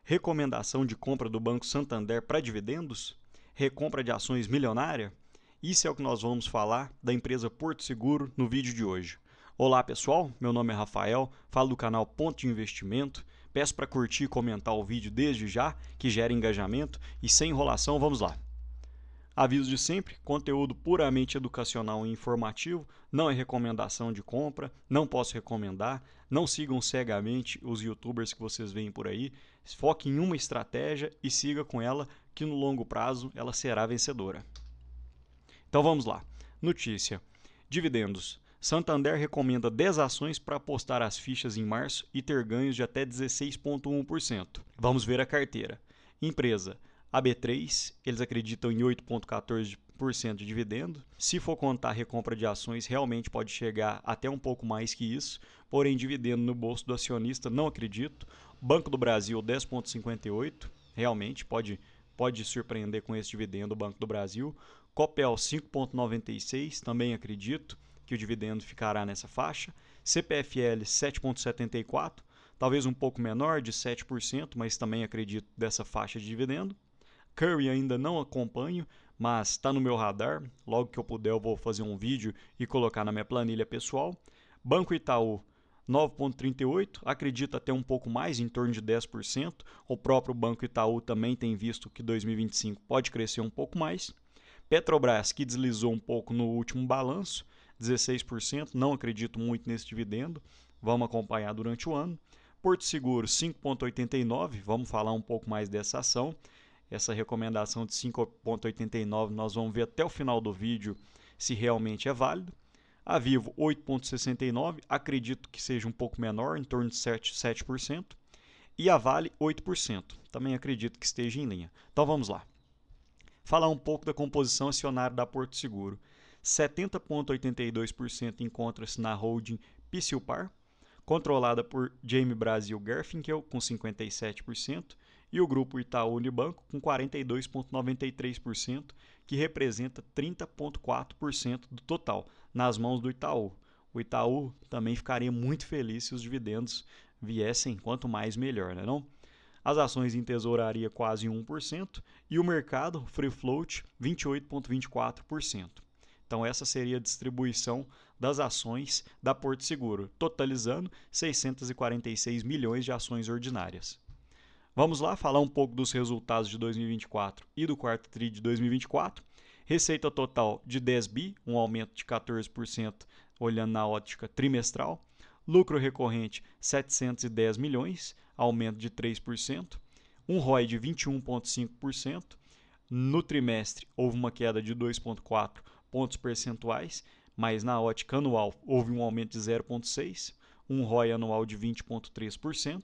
Recomendação de compra do Banco Santander para dividendos? Recompra de ações milionária? Isso é o que nós vamos falar da empresa Porto Seguro no vídeo de hoje. Olá pessoal, meu nome é Rafael, falo do canal Ponto de Investimento. Peço para curtir e comentar o vídeo desde já, que gera engajamento, e sem enrolação, vamos lá. Aviso de sempre, conteúdo puramente educacional e informativo, não é recomendação de compra, não posso recomendar, não sigam cegamente os youtubers que vocês veem por aí, foque em uma estratégia e siga com ela, que no longo prazo ela será vencedora. Então vamos lá. Notícia: dividendos. Santander recomenda 10 ações para apostar as fichas em março e ter ganhos de até 16,1%. Vamos ver a carteira. Empresa a B3, eles acreditam em 8,14% de dividendo. Se for contar a recompra de ações, realmente pode chegar até um pouco mais que isso, porém dividendo no bolso do acionista não acredito. Banco do Brasil 10,58%, realmente pode surpreender com esse dividendo o Banco do Brasil. Copel 5,96%, também acredito que o dividendo ficará nessa faixa. CPFL 7,74%, talvez um pouco menor, de 7%, mas também acredito dessa faixa de dividendo. Curry ainda não acompanho, mas está no meu radar. Logo que eu puder eu vou fazer um vídeo e colocar na minha planilha pessoal. Banco Itaú 9,38%, acredito até um pouco mais, em torno de 10%. O próprio Banco Itaú também tem visto que 2025 pode crescer um pouco mais. Petrobras, que deslizou um pouco no último balanço, 16%, não acredito muito nesse dividendo, vamos acompanhar durante o ano. Porto Seguro 5,89%, vamos falar um pouco mais dessa ação. Essa recomendação de 5,89 nós vamos ver até o final do vídeo se realmente é válido. A Vivo 8,69, acredito que seja um pouco menor, em torno de 7%. E a Vale 8%, também acredito que esteja em linha. Então vamos lá. Falar um pouco da composição acionária da Porto Seguro. 70,82% encontra-se na holding Picilpar, controlada por Jaime Brasil Garfinkel, com 57%, e o grupo Itaú Unibanco, com 42,93%, que representa 30,4% do total, nas mãos do Itaú. O Itaú também ficaria muito feliz se os dividendos viessem, quanto mais melhor, né não? As ações em tesouraria quase 1% e o mercado free float 28,24%. Então essa seria a distribuição das ações da Porto Seguro, totalizando 646 milhões de ações ordinárias. Vamos lá falar um pouco dos resultados de 2024 e do quarto TRI de 2024. Receita total de 10 bi, um aumento de 14% olhando na ótica trimestral. Lucro recorrente 710 milhões, aumento de 3%. Um ROI de 21,5%. No trimestre houve uma queda de 2,4 pontos percentuais, mas na ótica anual houve um aumento de 0,6%. Um ROI anual de 20,3%.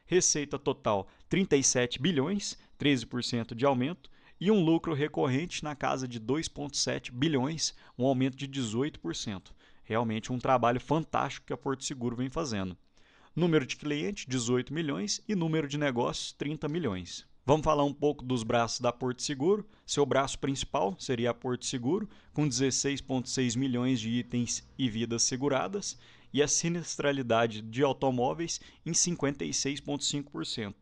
Receita total 37 bilhões, 13% de aumento, e um lucro recorrente na casa de 2,7 bilhões, um aumento de 18%. Realmente um trabalho fantástico que a Porto Seguro vem fazendo. Número de clientes, 18 milhões, e número de negócios, 30 milhões. Vamos falar um pouco dos braços da Porto Seguro. Seu braço principal seria a Porto Seguro, com 16,6 milhões de itens e vidas seguradas, e a sinistralidade de automóveis em 56,5%.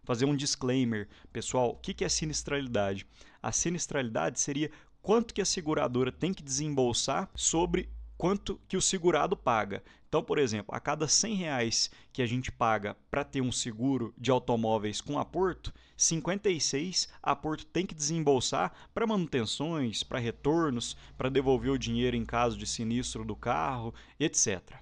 Fazer um disclaimer, pessoal, o que é sinistralidade? A sinistralidade seria quanto que a seguradora tem que desembolsar sobre quanto que o segurado paga. Então, por exemplo, a cada R$100 que a gente paga para ter um seguro de automóveis com a Porto, 56 a Porto tem que desembolsar para manutenções, para retornos, para devolver o dinheiro em caso de sinistro do carro, etc.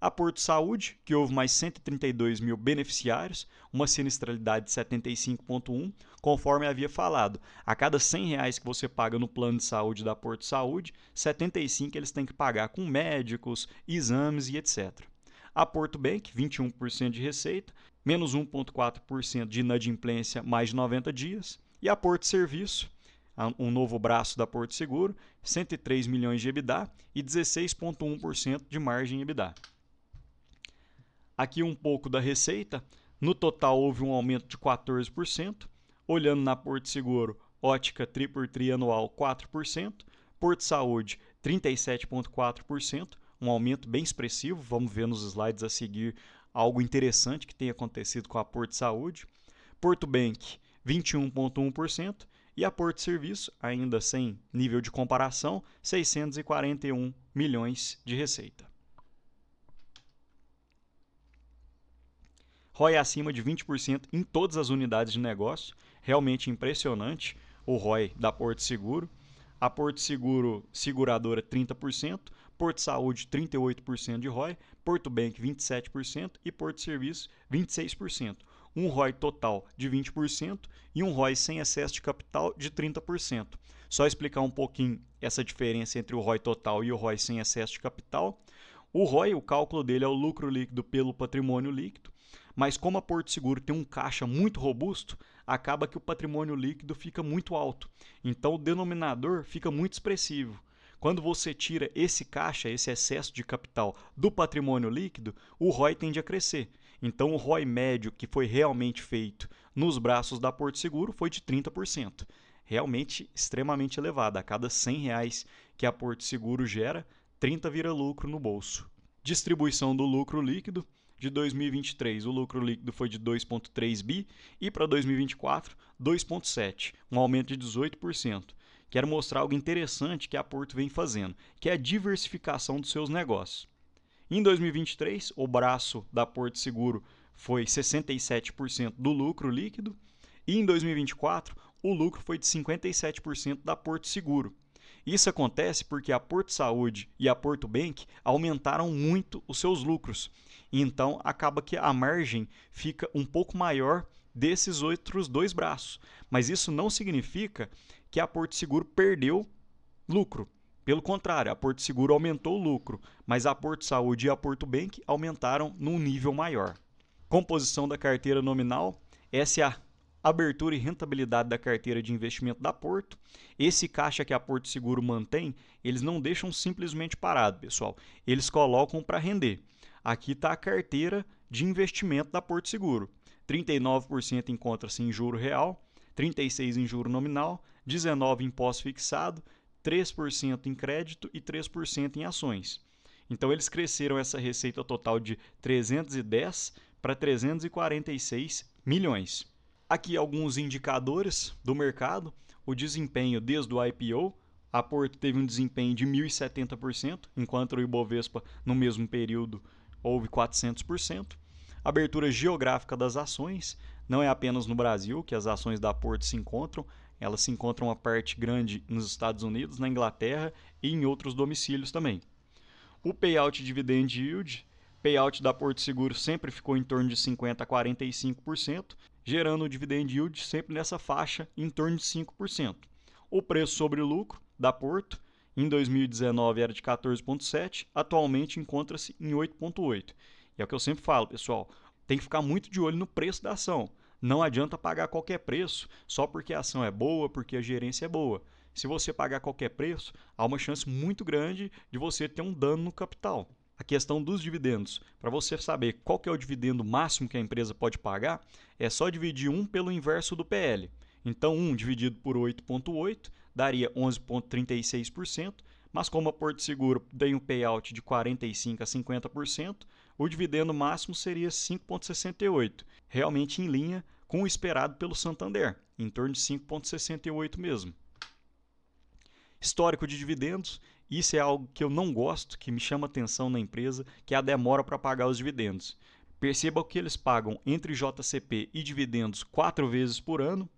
A Porto Saúde, que houve mais 132 mil beneficiários, uma sinistralidade de 75,1, conforme havia falado. A cada R$100 que você paga no plano de saúde da Porto Saúde, 75 eles têm que pagar com médicos, exames e etc. A Porto Bank, 21% de receita, menos 1,4% de inadimplência mais de 90 dias. E a Porto Serviço, um novo braço da Porto Seguro, 103 milhões de EBITDA e 16,1% de margem EBITDA. Aqui um pouco da receita. No total houve um aumento de 14%. Olhando na Porto Seguro, ótica tri por tri anual 4%. Porto Saúde 37,4%, um aumento bem expressivo. Vamos ver nos slides a seguir algo interessante que tem acontecido com a Porto Saúde. Porto Bank 21,1% e a Porto Serviço, ainda sem nível de comparação, 641 milhões de receita. ROI acima de 20% em todas as unidades de negócio, realmente impressionante o ROI da Porto Seguro. A Porto Seguro Seguradora 30%, Porto Saúde 38% de ROI, Porto Bank 27% e Porto Serviço 26%. Um ROI total de 20% e um ROI sem excesso de capital de 30%. Só explicar um pouquinho essa diferença entre o ROI total e o ROI sem excesso de capital. O ROI, o cálculo dele é o lucro líquido pelo patrimônio líquido, mas como a Porto Seguro tem um caixa muito robusto, acaba que o patrimônio líquido fica muito alto. Então o denominador fica muito expressivo. Quando você tira esse caixa, esse excesso de capital do patrimônio líquido, o ROI tende a crescer. Então o ROI médio que foi realmente feito nos braços da Porto Seguro foi de 30%. Realmente extremamente elevado. A cada R$100 que a Porto Seguro gera, 30 vira lucro no bolso. Distribuição do lucro líquido. De 2023, o lucro líquido foi de 2,3 bi e para 2024, 2,7, um aumento de 18%. Quero mostrar algo interessante que a Porto vem fazendo, que é a diversificação dos seus negócios. Em 2023, o braço da Porto Seguro foi 67% do lucro líquido e em 2024, o lucro foi de 57% da Porto Seguro. Isso acontece porque a Porto Saúde e a Porto Bank aumentaram muito os seus lucros. Então, acaba que a margem fica um pouco maior desses outros dois braços. Mas isso não significa que a Porto Seguro perdeu lucro. Pelo contrário, a Porto Seguro aumentou o lucro, mas a Porto Saúde e a Porto Bank aumentaram num nível maior. Composição da carteira nominal. Essa é a abertura e rentabilidade da carteira de investimento da Porto. Esse caixa que a Porto Seguro mantém, eles não deixam simplesmente parado, pessoal. Eles colocam para render. Aqui está a carteira de investimento da Porto Seguro. 39% encontra-se em juro real, 36% em juro nominal, 19% em pós-fixado, 3% em crédito e 3% em ações. Então eles cresceram essa receita total de 310 para 346 milhões. Aqui alguns indicadores do mercado, o desempenho desde o IPO, a Porto teve um desempenho de 1.070%, enquanto o Ibovespa no mesmo período houve 400%. Abertura geográfica das ações, não é apenas no Brasil que as ações da Porto se encontram, elas se encontram uma parte grande nos Estados Unidos, na Inglaterra e em outros domicílios também. O payout dividend yield, payout da Porto Seguro sempre ficou em torno de 50% a 45%, gerando o dividend yield sempre nessa faixa em torno de 5%. O preço sobre lucro da Porto em 2019 era de 14,7%, atualmente encontra-se em 8,8%. E é o que eu sempre falo, pessoal, tem que ficar muito de olho no preço da ação. Não adianta pagar qualquer preço só porque a ação é boa, porque a gerência é boa. Se você pagar qualquer preço, há uma chance muito grande de você ter um dano no capital. A questão dos dividendos, para você saber qual que é o dividendo máximo que a empresa pode pagar, é só dividir 1 pelo inverso do PL. Então, 1 dividido por 8,8 daria 11,36%, mas como a Porto Seguro tem um payout de 45% a 50%, o dividendo máximo seria 5,68%, realmente em linha com o esperado pelo Santander, em torno de 5,68% mesmo. Histórico de dividendos, isso é algo que eu não gosto, que me chama atenção na empresa, que é a demora para pagar os dividendos. Perceba que eles pagam entre JCP e dividendos 4 vezes por ano,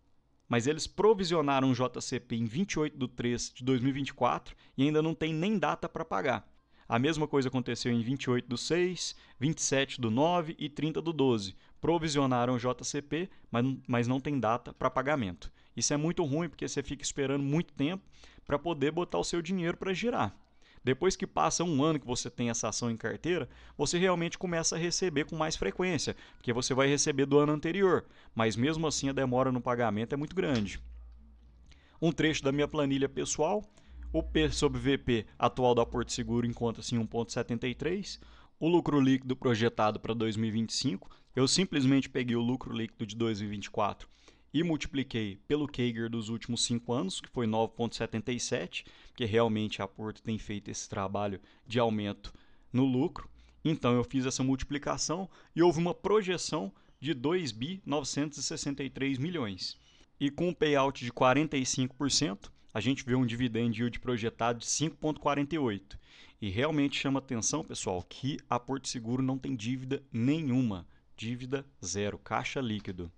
mas eles provisionaram o JCP em 28/3 de 2024 e ainda não tem nem data para pagar. A mesma coisa aconteceu em 28/6, 27/9 e 30/12. Provisionaram o JCP, mas não tem data para pagamento. Isso é muito ruim porque você fica esperando muito tempo para poder botar o seu dinheiro para girar. Depois que passa um ano que você tem essa ação em carteira, você realmente começa a receber com mais frequência, porque você vai receber do ano anterior, mas mesmo assim a demora no pagamento é muito grande. Um trecho da minha planilha pessoal, o P sobre VP atual da Porto Seguro encontra-se em 1,73, o lucro líquido projetado para 2025, eu simplesmente peguei o lucro líquido de 2024 e multipliquei pelo CAGR dos últimos 5 anos, que foi 9,77, porque realmente a Porto tem feito esse trabalho de aumento no lucro. Então eu fiz essa multiplicação e houve uma projeção de 2.963 milhões. E com um payout de 45%, a gente vê um dividend yield projetado de 5,48%. E realmente chama atenção, pessoal, que a Porto Seguro não tem dívida nenhuma. Dívida zero, caixa líquido.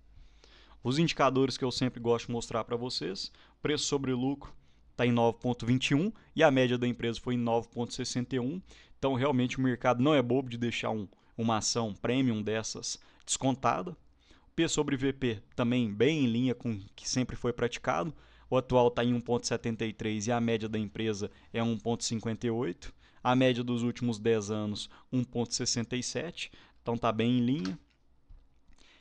Os indicadores que eu sempre gosto de mostrar para vocês, preço sobre lucro está em 9,21 e a média da empresa foi em 9,61. Então, realmente, o mercado não é bobo de deixar uma ação premium dessas descontada. P sobre VP também bem em linha com o que sempre foi praticado. O atual está em 1,73 e a média da empresa é 1,58. A média dos últimos 10 anos, 1,67. Então, está bem em linha.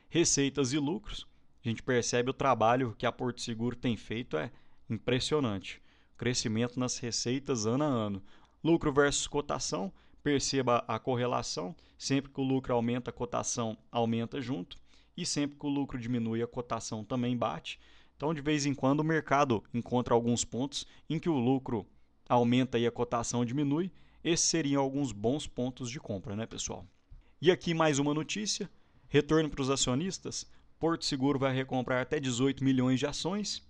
Receitas e lucros. A gente percebe o trabalho que a Porto Seguro tem feito é impressionante. Crescimento nas receitas ano a ano. Lucro versus cotação, perceba a correlação. Sempre que o lucro aumenta, a cotação aumenta junto. E sempre que o lucro diminui, a cotação também bate. Então, de vez em quando, o mercado encontra alguns pontos em que o lucro aumenta e a cotação diminui. Esses seriam alguns bons pontos de compra, né, pessoal? E aqui mais uma notícia. Retorno para os acionistas. Porto Seguro vai recomprar até 18 milhões de ações.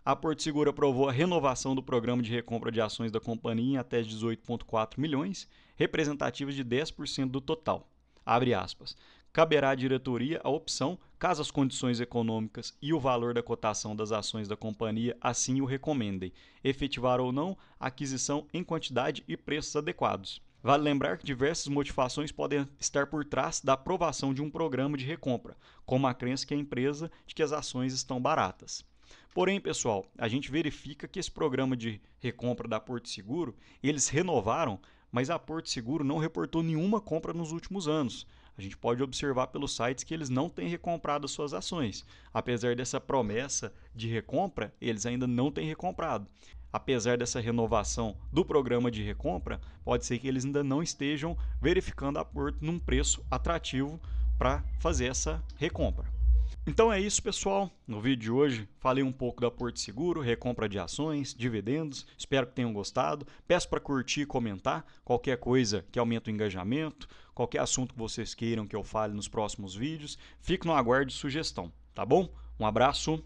A Porto Seguro aprovou a renovação do programa de recompra de ações da companhia em até 18,4 milhões, representativas de 10% do total. Abre aspas. Caberá à diretoria a opção, caso as condições econômicas e o valor da cotação das ações da companhia assim o recomendem, efetivar ou não a aquisição em quantidade e preços adequados. Vale lembrar que diversas motivações podem estar por trás da aprovação de um programa de recompra, como a crença que a empresa de que as ações estão baratas. Porém, pessoal, a gente verifica que esse programa de recompra da Porto Seguro, eles renovaram, mas a Porto Seguro não reportou nenhuma compra nos últimos anos. A gente pode observar pelos sites que eles não têm recomprado suas ações. Apesar dessa promessa de recompra, eles ainda não têm recomprado. Apesar dessa renovação do programa de recompra, pode ser que eles ainda não estejam verificando a Porto num preço atrativo para fazer essa recompra. Então é isso, pessoal. No vídeo de hoje falei um pouco da Porto Seguro, recompra de ações, dividendos. Espero que tenham gostado. Peço para curtir e comentar qualquer coisa que aumente o engajamento, qualquer assunto que vocês queiram que eu fale nos próximos vídeos. Fico no aguardo de sugestão, tá bom? Um abraço.